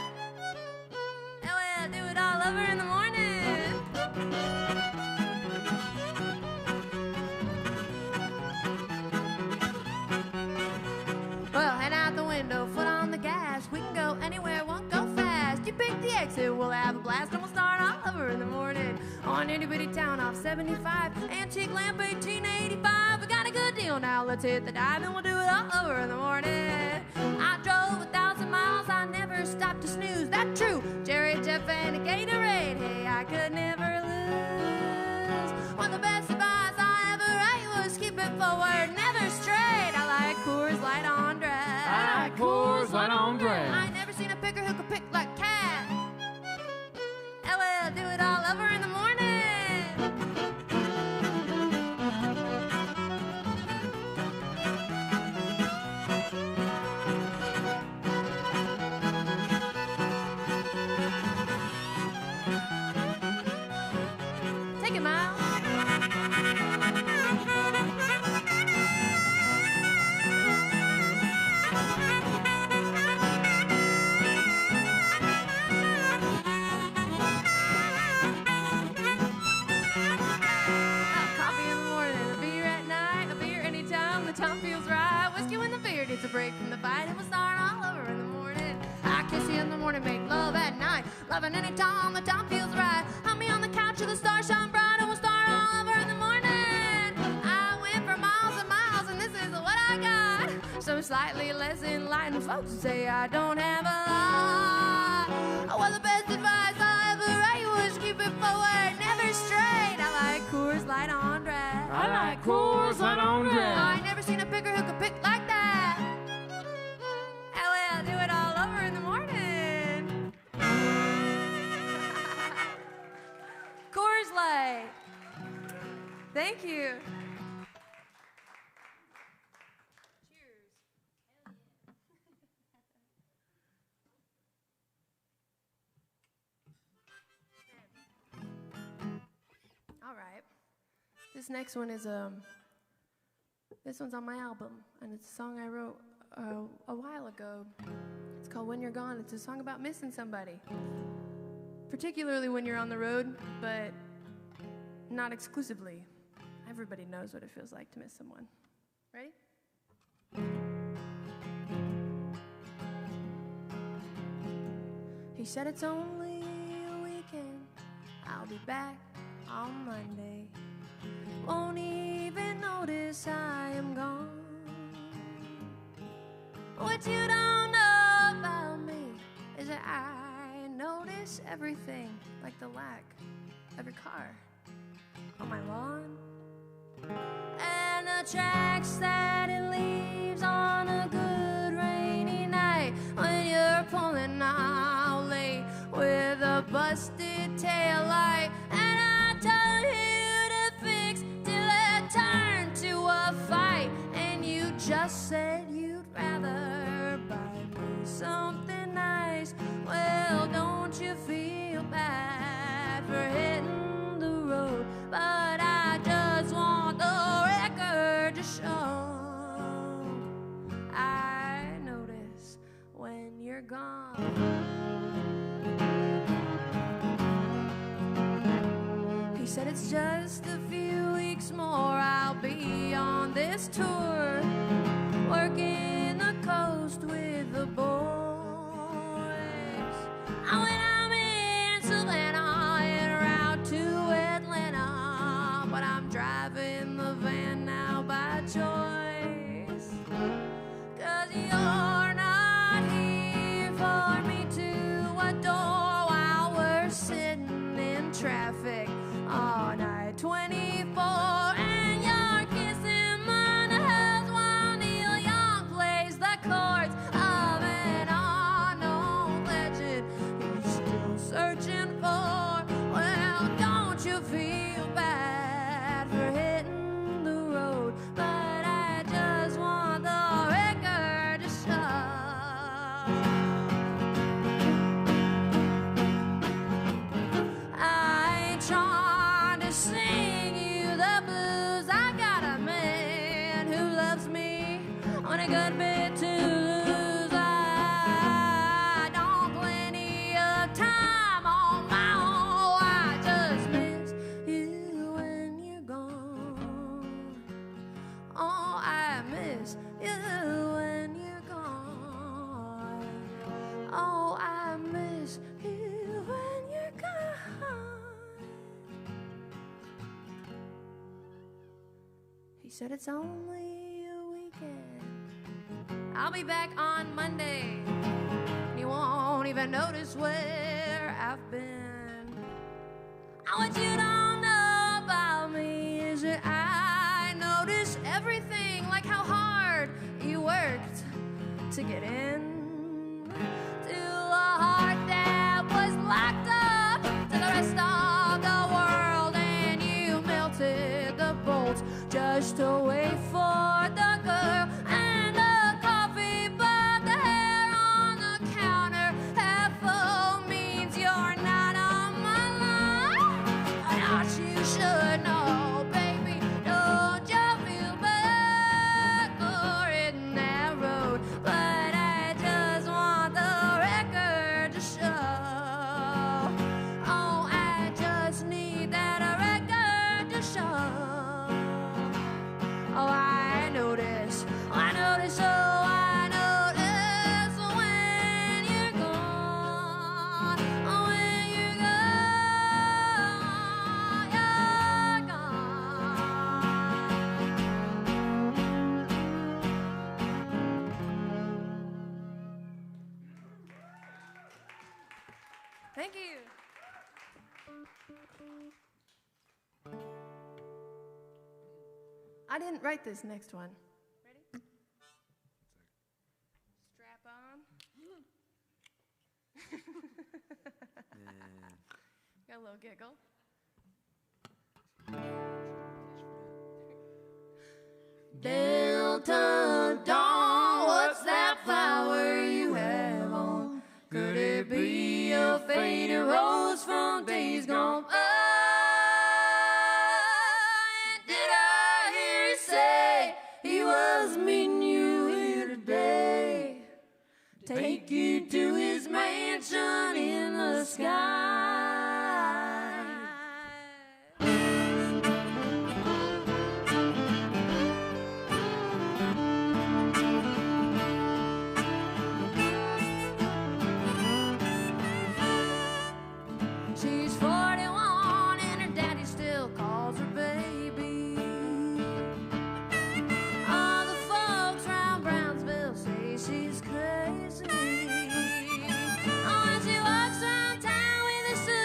And we'll do it all over in the morning. Well, head out the window, foot on the gas. We can go anywhere, won't go fast. You pick the exit, we'll have a blast, and we'll start all over in the morning. On itty bitty town off 75, antique lamp 1885. We got a good deal now, let's hit the dive, and we'll do it all over in the morning. I drove 1,000 miles, I never stopped to snooze, that's true. Jerry, Jeff, and a Gatorade, hey, I could never lose. One of the best advice I ever ate was keep it forward, never straight. I like Coors Light on draft. I like Coors Light on draft. I ain't never seen a picker who could pick like Cat. And we'll do it all over in the morning. Take it, Miles. It's a break from the fight, and we'll start all over in the morning. I kiss you in the morning, make love at night. Loving any time the time feels right. Hug me on the couch with the stars shine bright, and we'll start all over in the morning. I went for miles and miles, and this is what I got. Some slightly less enlightened folks say I don't have a lot. Well, the best advice I ever ate was keep it forward, never straight. I like Coors Light on draft. I like Coors Light on draft. I ain't never seen a picker who could pick like that. And we'll do it all over in the morning. Coors Light. Thank you. Cheers. All right. This next one is this one's on my album, and it's a song I wrote a while ago. It's called When You're Gone. It's a song about missing somebody, particularly when you're on the road, but not exclusively. Everybody knows what it feels like to miss someone. Ready? He said it's only a weekend, I'll be back on Monday. Won't even notice I am gone. What you don't know about me is that I notice everything, like the lack of your car on my lawn, and the tracks that it leaves on a good rainy night when you're pulling out late with a busted taillight. And I told you to fix till it turned to a fight, and you just said you'd rather you're gone. He said it's just a few weeks more, I'll be on this tour, working the coast with the boys. When I'm in Savannah en route to Atlanta, but I'm driving the van now by choice, 'cause you're not here for me to adore while we're sitting in traffic all night 24, and you're kissing my nose while Neil Young plays the chords of an unknown legend he's still searching for. Well, don't you feel bad for hitting the road, but I just want the record to show. I ain't trying to sing you the blues. I got a man who loves me on a good bit to lose. I don't plenty of time on my own. I just miss you when you're gone. Oh, I miss you when you're gone. Oh, I miss you when you're gone. He said it's only a weekend. I'll be back on Monday. You won't even notice where I've been. What you don't know about me is that I notice everything, like how hard you worked to get in to a heart that was locked up to the rest of the world, and you melted the bolts just to wait for the girl and the coffee, but the hair on the counter half full means you're not on my line. Not you should know, baby. Don't you feel bad for hitting that road? But I just want the record to show. Oh, I just need that record to show. Oh, I notice, oh, I notice when you're gone. Oh, when you're gone, you're gone. Thank you. I didn't write this next one. Ready? Strap on. Got a little giggle. Delta Dawn, what's that flower you have on? Could it be a faded rose from days gone by? Did I hear you say he was meeting you here today? Take you to his mansion in the sky. She's 41 and her daddy still calls her baby. All the folks round Brownsville say she's crazy. Oh, when she walks around town with a suit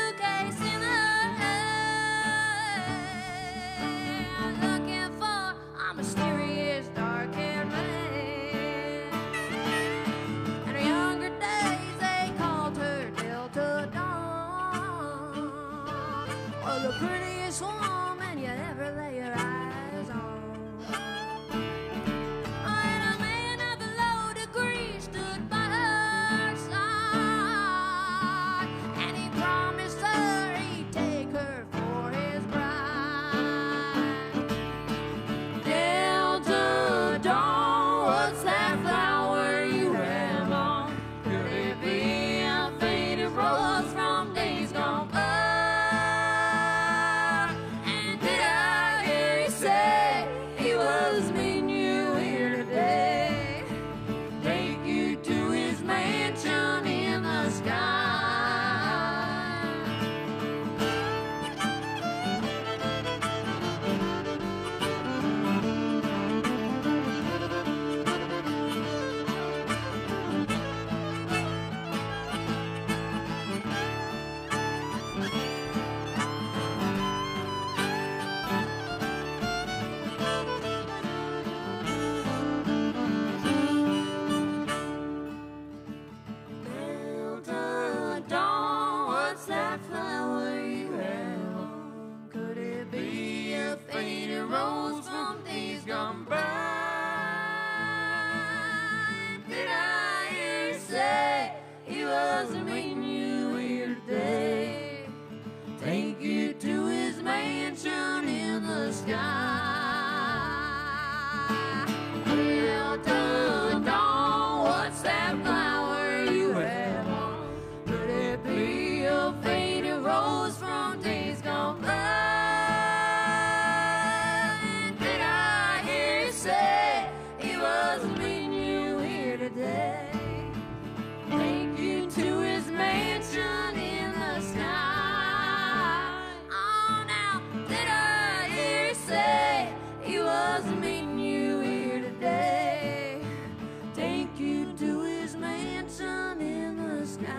sky.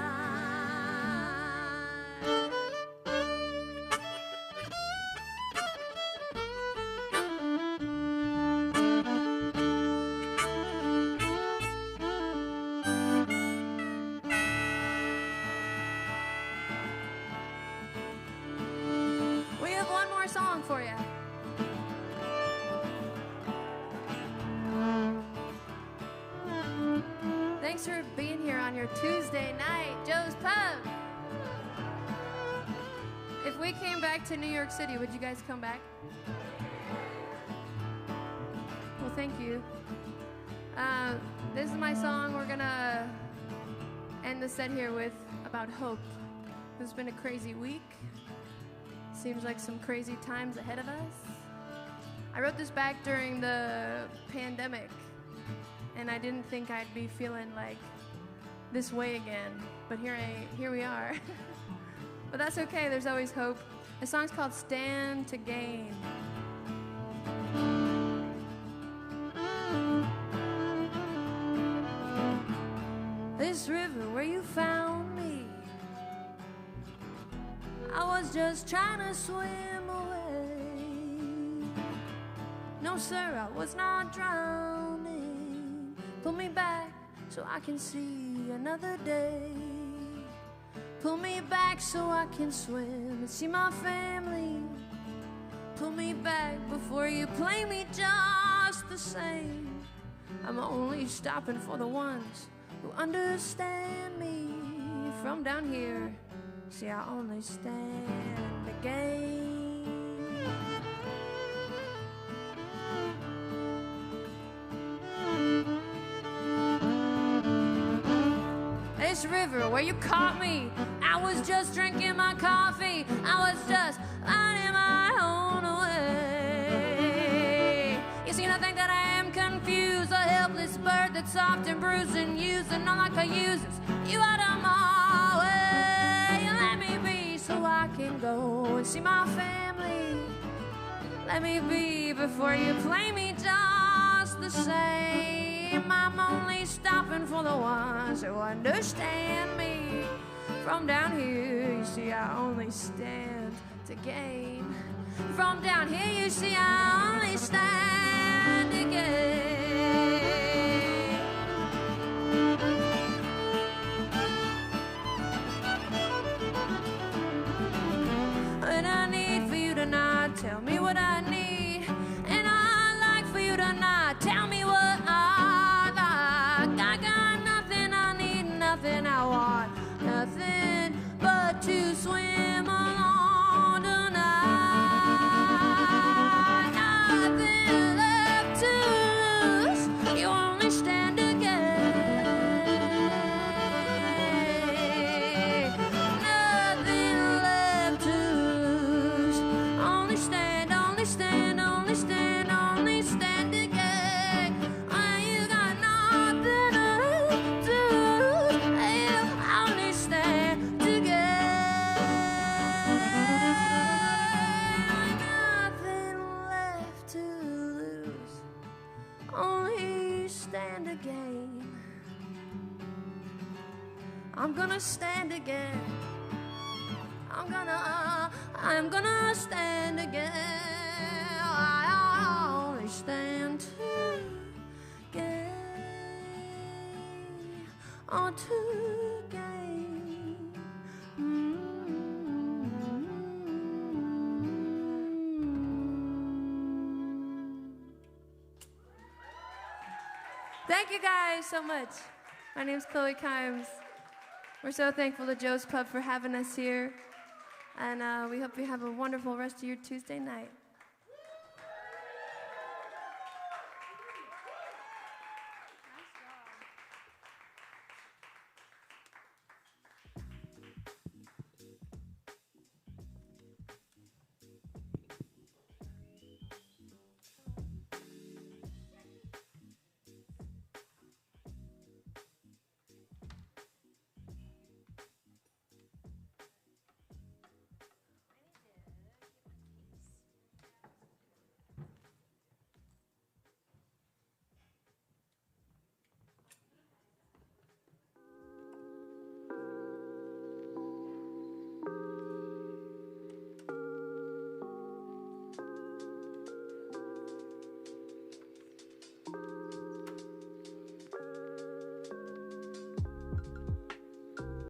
We have one more song for you. Thanks for being here on your Tuesday night, Joe's Pub. If we came back to New York City, would you guys come back? Well, thank you. This is my song. We're gonna end the set here with about hope. It's been a crazy week. Seems like some crazy times ahead of us. I wrote this back during the pandemic, and I didn't think I'd be feeling like this way again, but here we are. But that's okay, there's always hope. The song's called Stand to Gain. This river where you found me, I was just trying to swim away. No sir, I was not drowning. Pull me back so I can see another day. Pull me back so I can swim and see my family. Pull me back before you play me just the same. I'm only stopping for the ones who understand me. From down here, see, I only stand to gain. This river where you caught me, I was just drinking my coffee. I was just finding my own way. You see, I think that I am confused, a helpless bird that's soft and bruised and used, and not like I use you out of my way. Let me be so I can go and see my family. Let me be before you play me just the same. I'm only stopping for the ones who understand me. From down here, you see, I only stand to gain. From down here, you see, I only stand to gain. And I need for you to not tell me what I need, and I'd like for you to not tell me what I like. I got nothing, I need nothing, I want nothing but to swim along tonight. Nothing left to lose, you only stand to gain. Nothing left to lose, only stand, only stand, only stand, only stand to gain. When you got nothing left to lose, you only stand to gain. Nothing left to lose, only stand to gain. I'm gonna stand again. I'm gonna stand again. I only stand to gain. Oh, to gain. Thank you guys so much. My name's Chloe Kimes. We're so thankful to Joe's Pub for having us here. And we hope you have a wonderful rest of your Tuesday night.